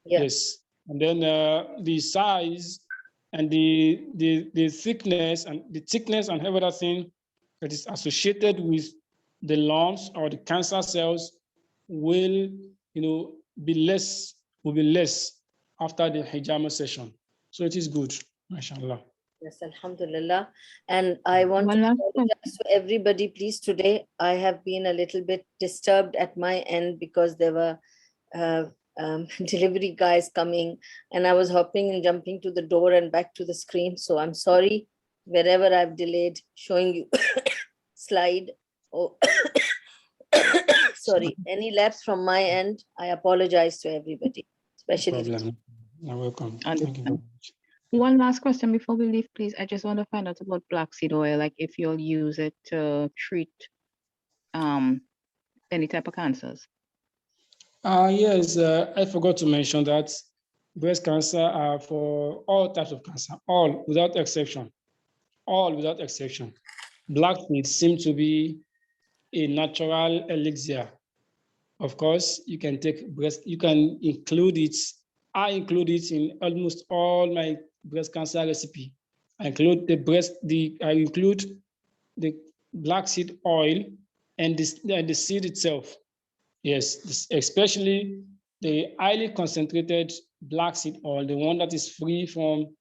Yeah. Yes. And then the size and the thickness and every other thing that is associated with the lumps or the cancer cells will be less after the hijama session. So it is good, mashallah. Yes, alhamdulillah. And I want to One last apologize to everybody, please. Today, I have been a little bit disturbed at my end because there were delivery guys coming and I was hopping and jumping to the door and back to the screen. So I'm sorry wherever I've delayed showing you slide. Oh, sorry, any lapse from my end, I apologize to everybody, especially. No problem. You're welcome. Understand. Thank you very much. One last question before we leave, please. I just want to find out about black seed oil, like if you'll use it to treat any type of cancers. Yes, I forgot to mention that breast cancer are for all types of cancer, all without exception. Black seed seems to be a natural elixir. Of course, you can include it. I include it in almost all my breast cancer recipe. I include the black seed oil and the seed itself. Yes, especially the highly concentrated black seed oil, the one that is free from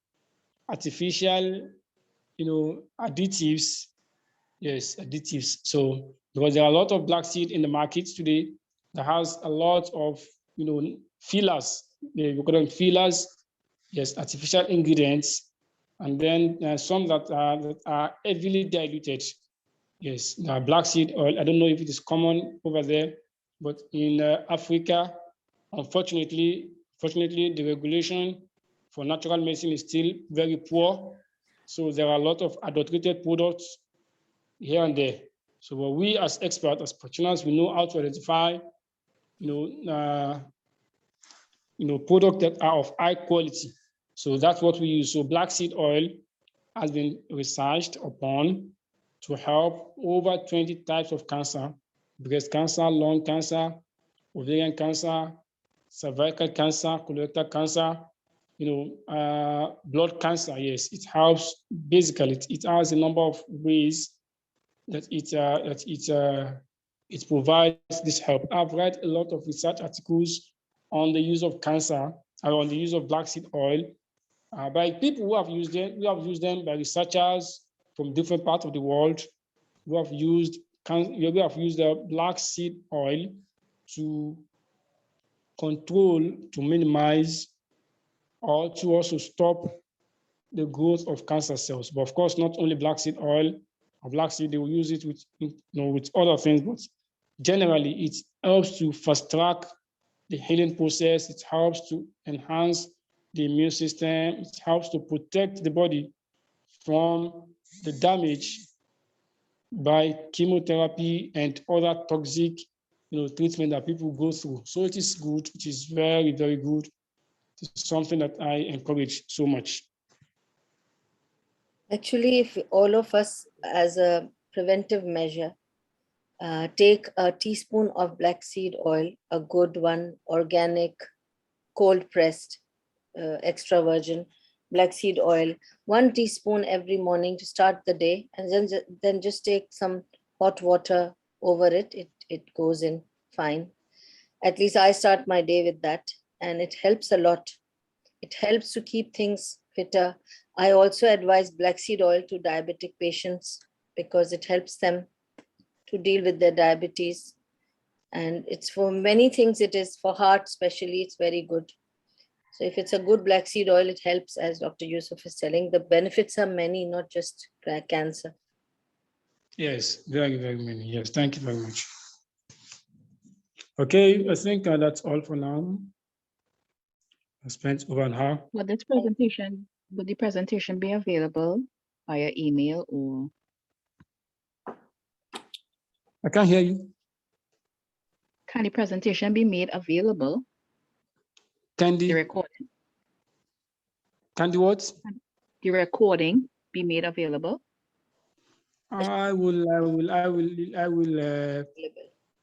artificial, additives. Yes, additives. So because there are a lot of black seed in the market today that has a lot of, fillers. We call them fillers. Yes, artificial ingredients, and then some that are heavily diluted. Yes, the black seed oil. I don't know if it is common over there, but in Africa, unfortunately, the regulation for natural medicine is still very poor. So there are a lot of adulterated products here and there. So we as experts, as practitioners, we know how to identify, products that are of high quality. So that's what we use. So black seed oil has been researched upon to help over 20 types of cancer: breast cancer, lung cancer, ovarian cancer, cervical cancer, colorectal cancer, blood cancer. Yes, it helps. Basically, it has a number of ways that it provides this help. I've read a lot of research articles on the use of cancer, or on the use of black seed oil, by people who have used them. We have used them by researchers from different parts of the world who have used the black seed oil to minimize, or to also stop the growth of cancer cells. But of course, not only black seed oil or black seed, they will use it with other things, but generally it helps to fast track the healing process. It helps to enhance the immune system. It helps to protect the body from the damage by chemotherapy and other toxic, treatment that people go through. So it is good. It is very, very good. It's something that I encourage so much. Actually, if all of us, as a preventive measure, take a teaspoon of black seed oil, a good one, organic, cold pressed, extra virgin black seed oil, 1 teaspoon every morning to start the day, and then just take some hot water over it. It goes in fine. At least I start my day with that, and it helps a lot. It helps to keep things fitter. I also advise black seed oil to diabetic patients because it helps them to deal with their diabetes. And it's for many things. It is for heart, especially, it's very good. So if it's a good black seed oil, it helps, as Dr. Yusuf is telling. The benefits are many, not just cancer. Yes, very, very many. Yes, thank you very much. Okay, I think that's all for now. I spent over an hour. Would the presentation be available via email or? I can't hear you. Can the presentation be made available? Can The the, recording, can the what? the recording be made available? I will.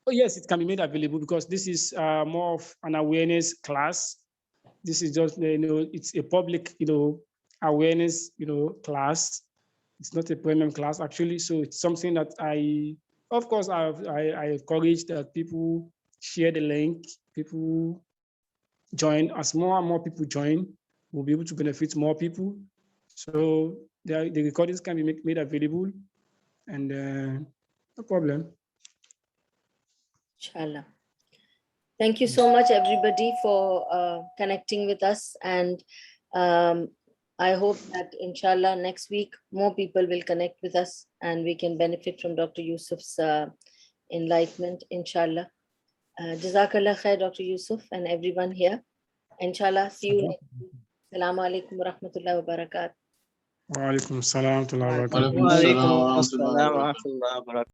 Oh yes, it can be made available because this is more of an awareness class. This is just, it's a public, awareness, class. It's not a premium class actually. So it's something that of course, I encourage that people share the link, people join. As more and more people join, we'll be able to benefit more people. So the recordings can be made available, and no problem. Inshallah. Thank you so much, everybody, for connecting with us. And I hope that, inshallah, next week, more people will connect with us and we can benefit from Dr. Yusuf's enlightenment, inshallah. Jazakallah khair, Dr. Yusuf, and everyone here. Inshallah, see you next week. Assalamu alaikum wa rahmatullahi wa barakatuh. Wa alaikum salam wa rahmatullahi wa barakatuh. Wa alaikum وعليكم assalam wa السلام rahmatullahi wa barakatuh. ورحمة الله وبركاته.